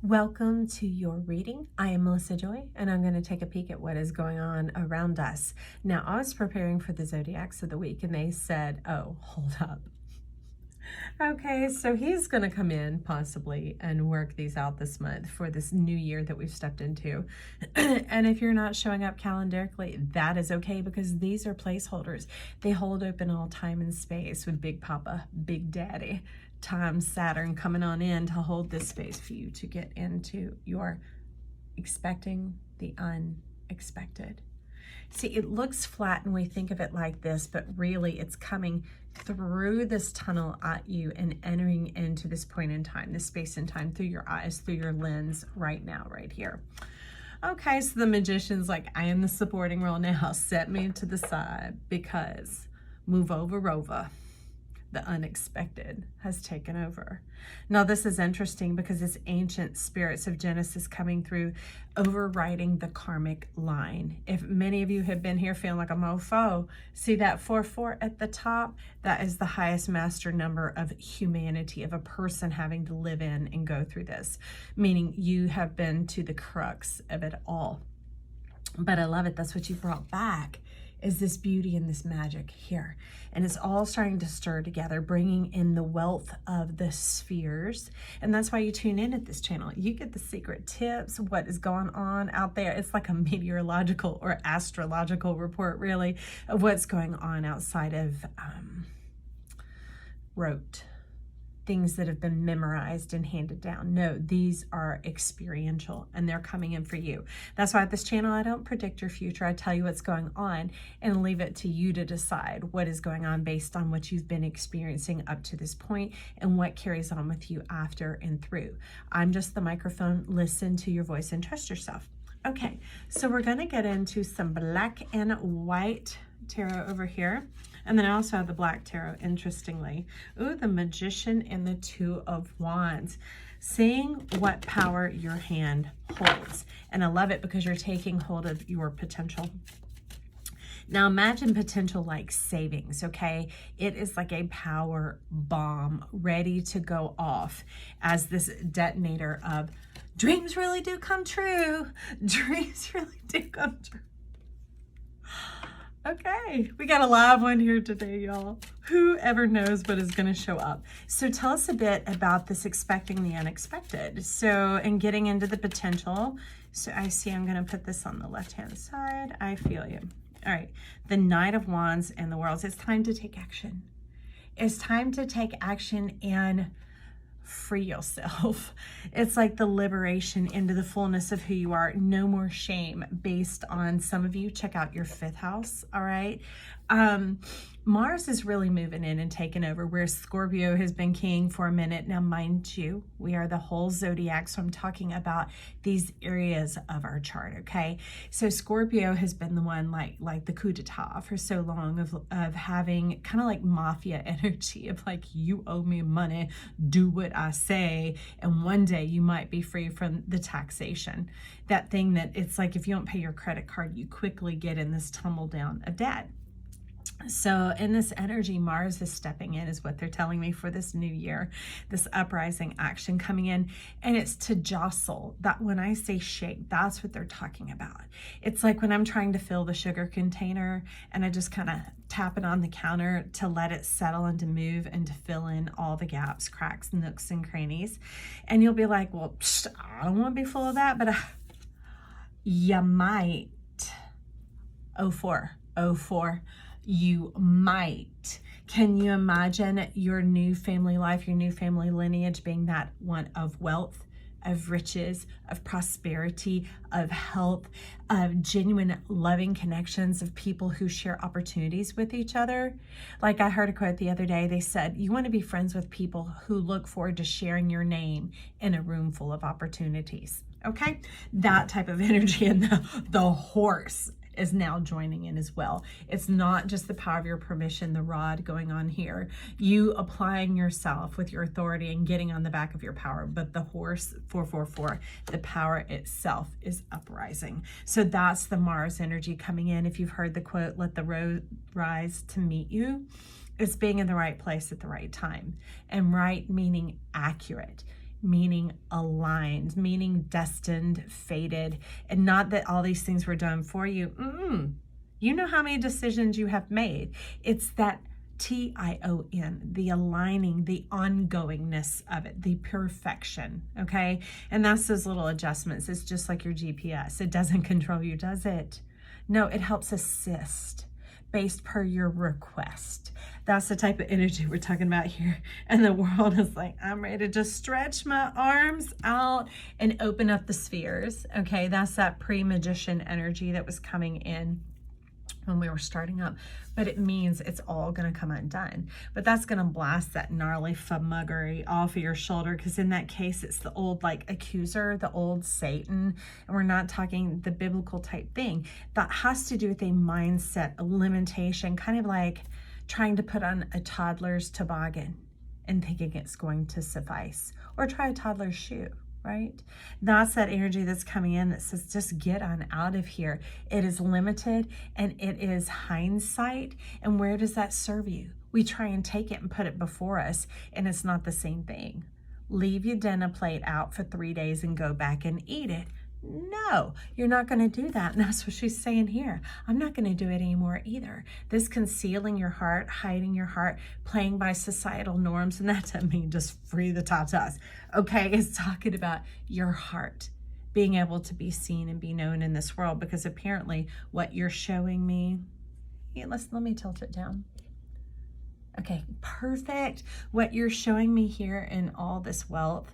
Welcome to your reading. I am Melissa Joy, and I'm going to take a peek at what is going on around us. Now, I was preparing for the zodiacs of the week, and they said, oh, hold up. Okay, so he's going to come in possibly and work these out this month for this new year that we've stepped into. And if you're not showing up calendarically, that is okay, because these are placeholders. They hold open all time and space with Big Papa, Big Daddy, times Saturn coming on in to hold this space for you to get into your expecting the unexpected. See, it looks flat and we think of it like this, but really it's coming through this tunnel at you and entering into this point in time, this space and time, through your eyes, through your lens right now, right here. Okay, so the magician's like, I am the supporting role now. Set me to the side, because move over, Rova. The unexpected has taken over. Now, this is interesting because it's ancient spirits of Genesis coming through, overriding the karmic line. If many of you have been here feeling like a mofo, see that 4-4 at the top? That is the highest master number of humanity, of a person having to live in and go through this, meaning you have been to the crux of it all. But I love it. That's what you brought back, is this beauty and this magic here. And it's all starting to stir together, bringing in the wealth of the spheres. And that's why you tune in at this channel. You get the secret tips, what is going on out there. It's like a meteorological or astrological report, really, of what's going on outside of rote things that have been memorized and handed down. No, these are experiential, and they're coming in for you. That's why at this channel, I don't predict your future. I tell you what's going on and leave it to you to decide what is going on based on what you've been experiencing up to this point and what carries on with you after and through. I'm just the microphone. Listen to your voice and trust yourself. Okay, so we're going to get into some black and white tarot over here. And then I also have the black tarot, interestingly. Ooh, the Magician and the Two of Wands. Seeing what power your hand holds. And I love it because you're taking hold of your potential. Now imagine potential like savings, okay? It is like a power bomb ready to go off as this detonator of dreams really do come true. Dreams really do come true. Okay, we got a live one here today, y'all. Whoever knows what is going to show up. So tell us a bit about this expecting the unexpected. So, and getting into the potential. So I see I'm going to put this on the left-hand side. I feel you. All right, the Knight of Wands and the Worlds. It's time to take action. It's time to take action and free yourself. It's like the liberation into the fullness of who you are. No more shame based on, some of you, check out your 5th house, all right? Mars is really moving in and taking over, where Scorpio has been king for a minute. Now, mind you, we are the whole zodiac, so I'm talking about these areas of our chart, okay? So Scorpio has been the one like the coup d'etat for so long, of having kind of like mafia energy of like, you owe me money, do what I say, and one day you might be free from the taxation. That thing that it's like, if you don't pay your credit card, you quickly get in this tumble down of debt. So in this energy, Mars is stepping in, is what they're telling me for this new year, this uprising action coming in, and it's to jostle. That when I say shake, that's what they're talking about. It's like when I'm trying to fill the sugar container and I just kind of tap it on the counter to let it settle and to move and to fill in all the gaps, cracks, nooks, and crannies. And you'll be like, well, I don't want to be full of that, but you might. 04. You might. Can you imagine your new family life, your new family lineage being that one of wealth, of riches, of prosperity, of health, of genuine loving connections, of people who share opportunities with each other? Like I heard a quote the other day, they said, you want to be friends with people who look forward to sharing your name in a room full of opportunities. Okay? That type of energy. And the horse is now joining in as well. It's not just the power of your permission, the rod going on here, you applying yourself with your authority and getting on the back of your power, but the horse, 444, the power itself is uprising. So that's the Mars energy coming in. If you've heard the quote, let the road rise to meet you, it's being in the right place at the right time. And right meaning accurate. meaning aligned, meaning destined, fated, and not that all these things were done for you. You know how many decisions you have made. It's that TION, the aligning, the ongoingness of it, the perfection, okay? And that's those little adjustments. It's just like your GPS. It doesn't control you, does it? No, it helps assist based per your request. That's the type of energy we're talking about here. And the world is like, I'm ready to just stretch my arms out and open up the spheres, okay? That's that pre-magician energy that was coming in when we were starting up, but it means it's all going to come undone. But that's going to blast that gnarly fumuggery off of your shoulder, because in that case, it's the old like accuser, the old Satan, and we're not talking the biblical type thing. That has to do with a mindset, a limitation, kind of like trying to put on a toddler's toboggan and thinking it's going to suffice, or try a toddler's shoe. Right? That's that energy that's coming in that says, just get on out of here. It is limited and it is hindsight. And where does that serve you? We try and take it and put it before us, and it's not the same thing. Leave your dinner plate out for 3 days and go back and eat it. No, you're not going to do that. And that's what she's saying here. I'm not going to do it anymore either. This concealing your heart, hiding your heart, playing by societal norms, and that doesn't mean just free the tatas. Okay, it's talking about your heart being able to be seen and be known in this world, because apparently what you're showing me, let me tilt it down. Okay, perfect. What you're showing me here in all this wealth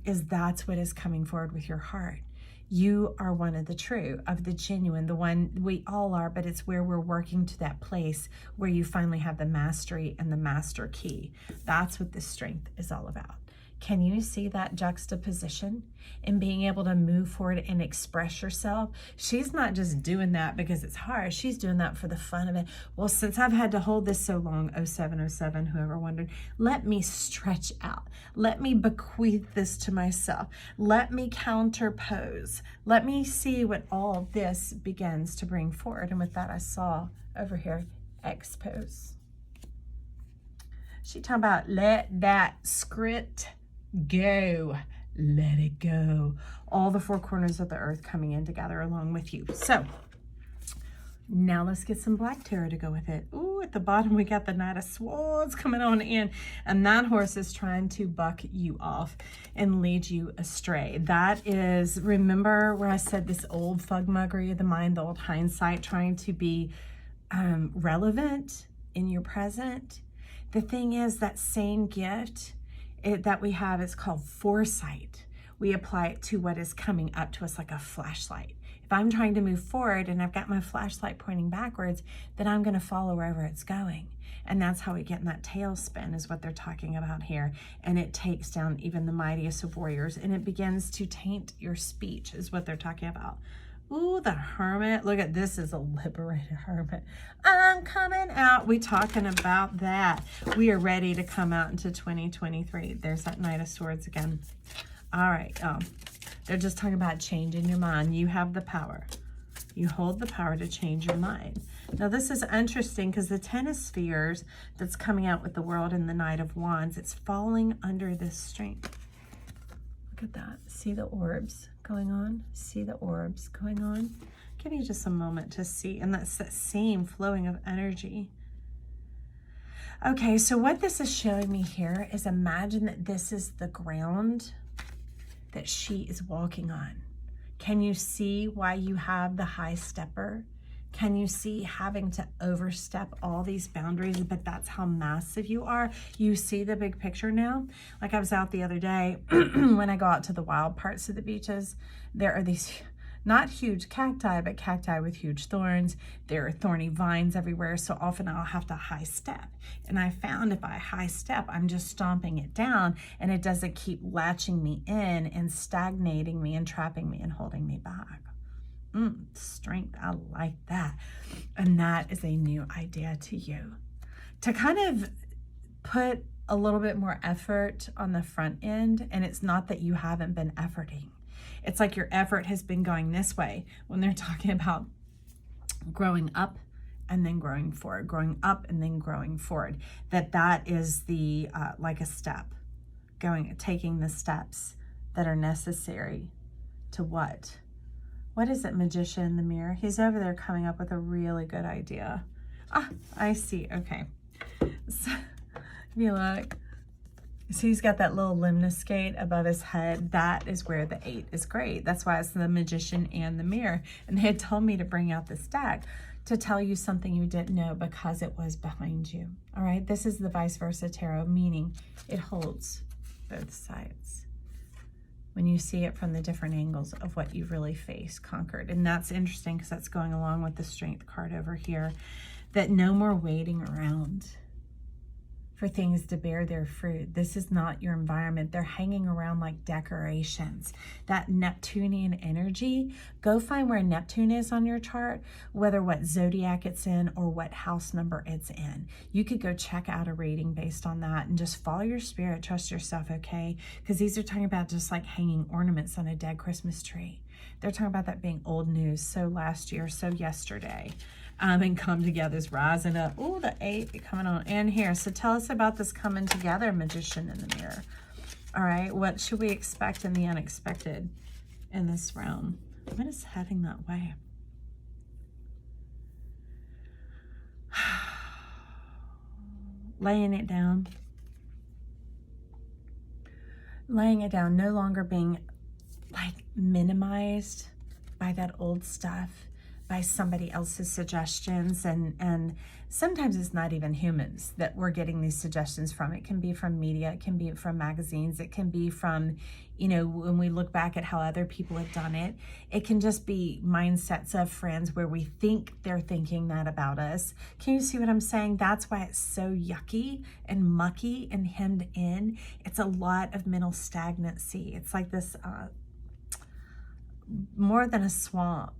is that's what is coming forward with your heart. You are one of the true, of the genuine, the one we all are, but it's where we're working to that place where you finally have the mastery and the master key. That's what this strength is all about. Can you see that juxtaposition in being able to move forward and express yourself? She's not just doing that because it's hard. She's doing that for the fun of it. Well, since I've had to hold this so long, 0707, whoever wondered, let me stretch out. Let me bequeath this to myself. Let me counterpose. Let me see what all this begins to bring forward. And with that, I saw over here, expose. She talking about let that script go. Let it go. All the four corners of the earth coming in together along with you. So now let's get some black tarot to go with it. Ooh, at the bottom we got the Knight of Swords coming on in, and that horse is trying to buck you off and lead you astray. That is, remember where I said this old fugmuggery of the mind, the old hindsight, trying to be relevant in your present. The thing is, that same gift that we have is called foresight. We apply it to what is coming up to us like a flashlight. If I'm trying to move forward and I've got my flashlight pointing backwards, then I'm going to follow wherever it's going. And that's how we get in that tailspin, is what they're talking about here. And it takes down even the mightiest of warriors, and it begins to taint your speech, is what they're talking about. Ooh, the Hermit. Look at this, is a liberated Hermit. I'm coming out. We talking about that. We are ready to come out into 2023. There's that Knight of Swords again. All right. They're just talking about changing your mind. You have the power. You hold the power to change your mind. Now, this is interesting because the Ten of Spheres that's coming out with the World and the Knight of Wands, it's falling under this strength. Look at that. See the orbs going on? See the orbs going on? Give you just a moment to see. And that's that same flowing of energy. Okay, so what this is showing me here is, imagine that this is the ground that she is walking on. Can you see why you have the high stepper? Can you see having to overstep all these boundaries? But that's how massive you are. You see the big picture now? Like, I was out the other day, when I go out to the wild parts of the beaches, there are these, not huge cacti, but cacti with huge thorns. There are thorny vines everywhere. So often I'll have to high step. And I found if I high step, I'm just stomping it down, and it doesn't keep latching me in and stagnating me and trapping me and holding me back. Strength, I like that. And that is a new idea to you, to kind of put a little bit more effort on the front end. And it's not that you haven't been efforting. It's like your effort has been going this way, when they're talking about growing up and then growing forward, growing up and then growing forward. That is the, like a step. taking the steps that are necessary to what? What is it, Magician in the mirror? He's over there coming up with a really good idea. Ah, I see. Okay. So, if you look, see he's got that little lemniscate above his head. That is where the 8 is great. That's why it's the Magician and the mirror. And they had told me to bring out this deck to tell you something you didn't know because it was behind you. All right, this is the vice versa tarot, meaning it holds both sides when you see it from the different angles of what you've really faced, conquered. And that's interesting because that's going along with the Strength card over here, that no more waiting around for things to bear their fruit. This is not your environment. They're hanging around like decorations. That Neptunian energy, go find where Neptune is on your chart, whether what zodiac it's in or what house number it's in. You could go check out a reading based on that and just follow your spirit, trust yourself, okay? Because these are talking about just like hanging ornaments on a dead Christmas tree. They're talking about that being old news, so last year, so yesterday. And come together is rising up. Oh, the 8 coming on in here. So tell us about this coming together, Magician in the mirror. All right, what should we expect in the unexpected in this realm? What is heading that way? Laying it down. Laying it down, no longer being like minimized by that old stuff, by somebody else's suggestions, and sometimes it's not even humans that we're getting these suggestions from. It can be from media, it can be from magazines, it can be from, you know, when we look back at how other people have done it, it can just be mindsets of friends where we think they're thinking that about us. Can you see what I'm saying? That's why it's so yucky and mucky and hemmed in. It's a lot of mental stagnancy. It's like this, more than a swamp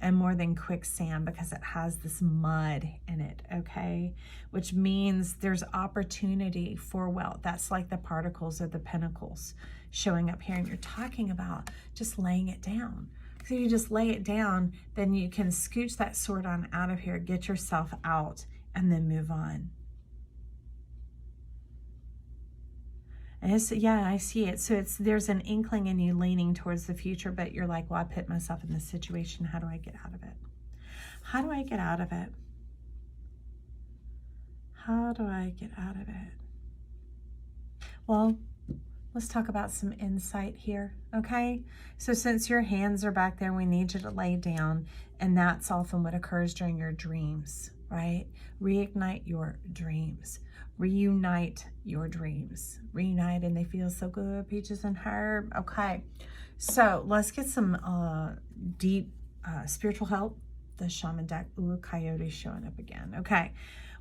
and more than quicksand, because it has this mud in it, okay? Which means there's opportunity for wealth. That's like the particles or the pentacles showing up here, and you're talking about just laying it down. So you just lay it down, then you can scooch that sword on out of here, get yourself out, and then move on. And it's, yeah, I see it. So there's an inkling in you leaning towards the future, but you're like, well, I put myself in this situation. How do I get out of it? How do I get out of it? How do I get out of it? Well, let's talk about some insight here, okay? So since your hands are back there, we need you to lay down, and that's often what occurs during your dreams, right? Reignite your dreams. Reunite your dreams. Reunite, and they feel so good. Peaches and herb. Okay, so let's get some deep spiritual help. The shaman deck. Ooh, coyote showing up again. Okay,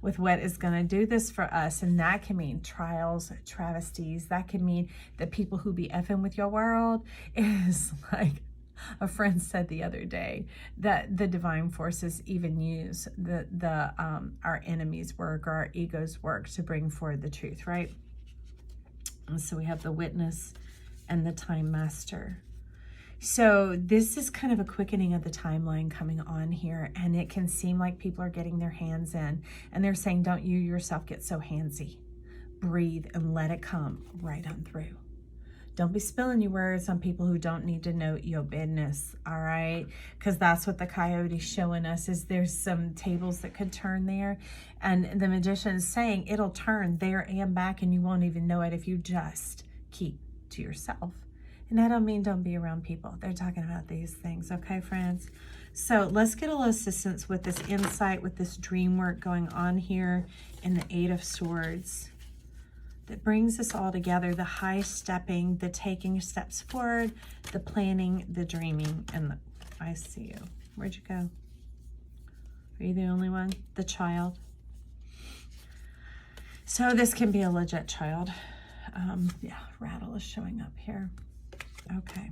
with what is going to do this for us, and that can mean trials, travesties. That can mean the people who be effing with your world is like a friend said the other day, that the divine forces even use our enemies' work or our ego's work to bring forward the truth, right? And so we have the Witness and the Time Master. So this is kind of a quickening of the timeline coming on here, and it can seem like people are getting their hands in, and they're saying, don't you yourself get so handsy. Breathe and let it come right on through. Don't be spilling your words on people who don't need to know your business, all right? Because that's what the coyote's showing us, is there's some tables that could turn there. And the magician is saying it'll turn there and back, and you won't even know it if you just keep to yourself. And I don't mean don't be around people. They're talking about these things, okay, friends? So let's get a little assistance with this insight, with this dream work going on here in the 8 of Swords. That brings us all together, the high stepping, the taking steps forward, the planning, the dreaming, and the, I see you. Where'd you go? Are you the only one? The child. So this can be a legit child. Yeah, rattle is showing up here. Okay.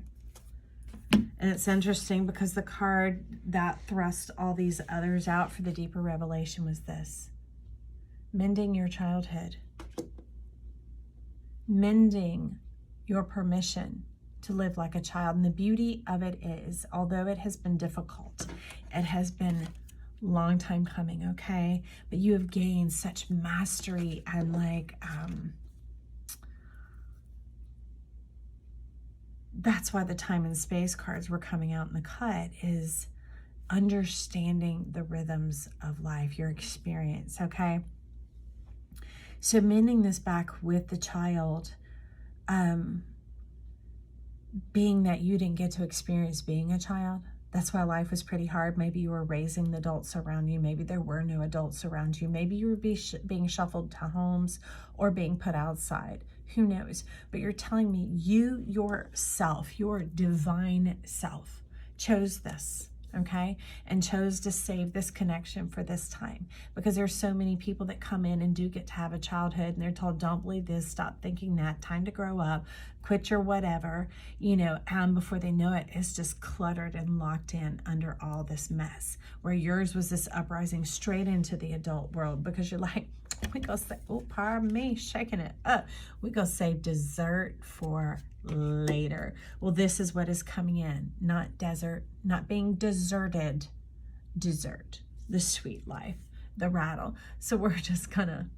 And it's interesting because the card that thrust all these others out for the deeper revelation was this. Mending your childhood. Mending your permission to live like a child. And the beauty of it is, although it has been difficult, it has been a long time coming, okay? But you have gained such mastery and like that's why the time and space cards were coming out in the cut, is understanding the rhythms of life, your experience, okay? So mending this back with the child, being that you didn't get to experience being a child. That's why life was pretty hard. Maybe you were raising the adults around you. Maybe there were no adults around you. Maybe you were being shuffled to homes or being put outside. Who knows? But you're telling me you yourself, your divine self, chose this, okay? And chose to save this connection for this time. Because there's so many people that come in and do get to have a childhood and they're told, don't believe this, stop thinking that, time to grow up, quit your whatever, you know, before they know it, it's just cluttered and locked in under all this mess. Where yours was this uprising straight into the adult world, because you're like, we go say, oh, pardon me, shaking it up. We go save dessert for later. Well, this is what is coming in, not desert, not being deserted, dessert, the sweet life, the rattle. So we're just gonna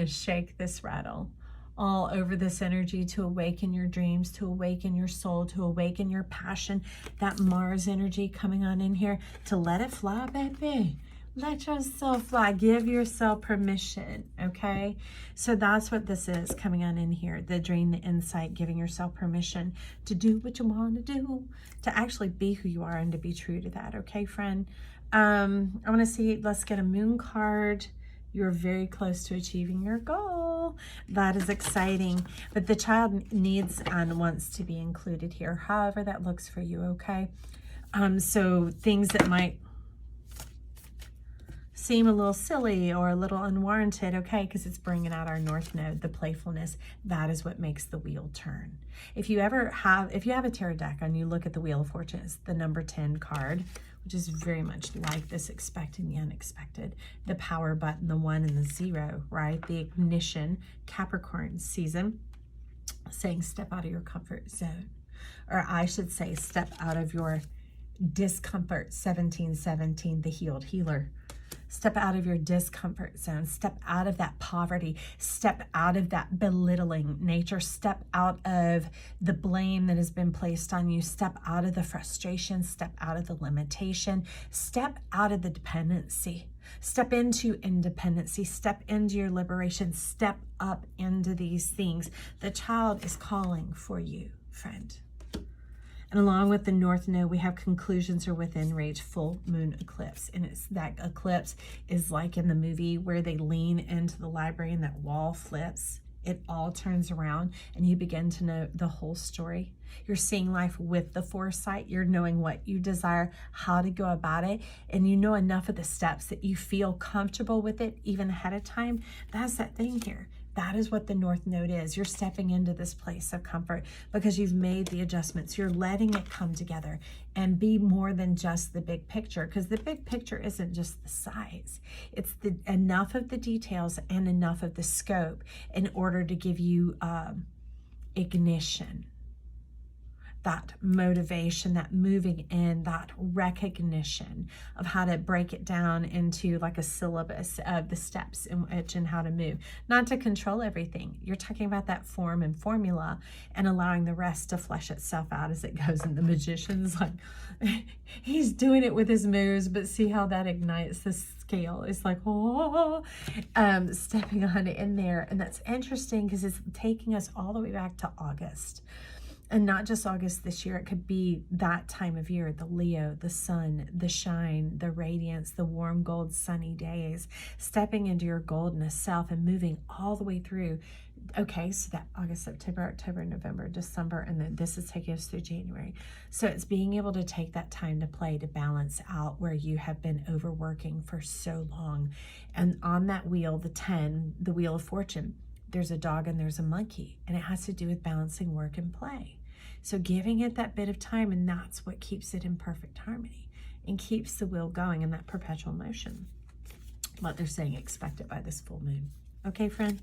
shake this rattle all over this energy to awaken your dreams, to awaken your soul, to awaken your passion, that Mars energy coming on in here, to let it fly, baby. Let yourself fly. Give yourself permission, okay? So that's what this is coming on in here. The dream, the insight, giving yourself permission to do what you want to do, to actually be who you are and to be true to that, okay, friend? I want to see, let's get a moon card. You're very close to achieving your goal. That is exciting. But the child needs and wants to be included here, however that looks for you, okay? So things that might seem a little silly or a little unwarranted, okay, because it's bringing out our north node, the playfulness. That is what makes the wheel turn. If you have a tarot deck and you look at the Wheel of Fortune, it's the number 10 card, which is very much like this expecting the unexpected, the power button, the 1 and the 0, right? The ignition, Capricorn season, saying step out of your comfort zone. Or I should say step out of your discomfort, 1717, the healed healer. Step out of your discomfort zone. Step out of that poverty. Step out of that belittling nature. Step out of the blame that has been placed on you. Step out of the frustration. Step out of the limitation. Step out of the dependency. Step into independency. Step into your liberation. Step up into these things. The child is calling for you, friend. And along with the north node, we have conclusions are within reach, full moon eclipse. And it's that eclipse is like in the movie where they lean into the library and that wall flips. It all turns around and you begin to know the whole story. You're seeing life with the foresight. You're knowing what you desire, how to go about it. And you know enough of the steps that you feel comfortable with it even ahead of time. That's that thing here. That is what the north node is. You're stepping into this place of comfort because you've made the adjustments. You're letting it come together and be more than just the big picture, because the big picture isn't just the size. It's enough of the details and enough of the scope in order to give you ignition, that motivation, that moving in, that recognition of how to break it down into like a syllabus of the steps in which and how to move. Not to control everything. You're talking about that form and formula and allowing the rest to flesh itself out as it goes. And the magician's like, he's doing it with his moves, but see how that ignites the scale. It's like, oh, stepping on it in there. And that's interesting because it's taking us all the way back to August. And not just August this year, it could be that time of year, the Leo, the sun, the shine, the radiance, the warm gold sunny days, stepping into your goldness self and moving all the way through. Okay, so that August, September, October, November, December, and then this is taking us through January. So it's being able to take that time to play, to balance out where you have been overworking for so long. And on that wheel, the 10, the Wheel of Fortune, there's a dog and there's a monkey, and it has to do with balancing work and play. So giving it that bit of time, and that's what keeps it in perfect harmony and keeps the wheel going in that perpetual motion. What they're saying, expect it by this full moon. Okay, friend?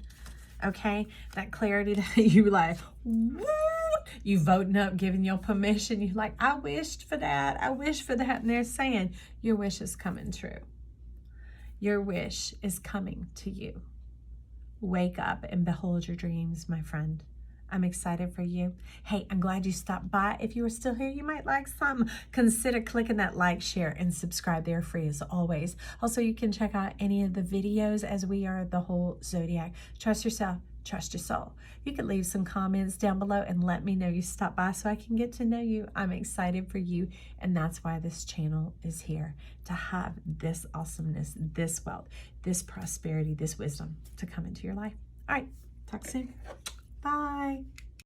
Okay? That clarity that you like, woo! You voting up, giving your permission. You're like, I wished for that. I wish for that. And they're saying, your wish is coming true. Your wish is coming to you. Wake up and behold your dreams, my friend. I'm excited for you. Hey, I'm glad you stopped by. If you are still here, you might like something. Consider clicking that like, share, and subscribe. They're free as always. Also, you can check out any of the videos as we are the whole zodiac. Trust yourself. Trust your soul. You can leave some comments down below and let me know you stopped by so I can get to know you. I'm excited for you, and that's why this channel is here, to have this awesomeness, this wealth, this prosperity, this wisdom to come into your life. All right, talk soon. Bye.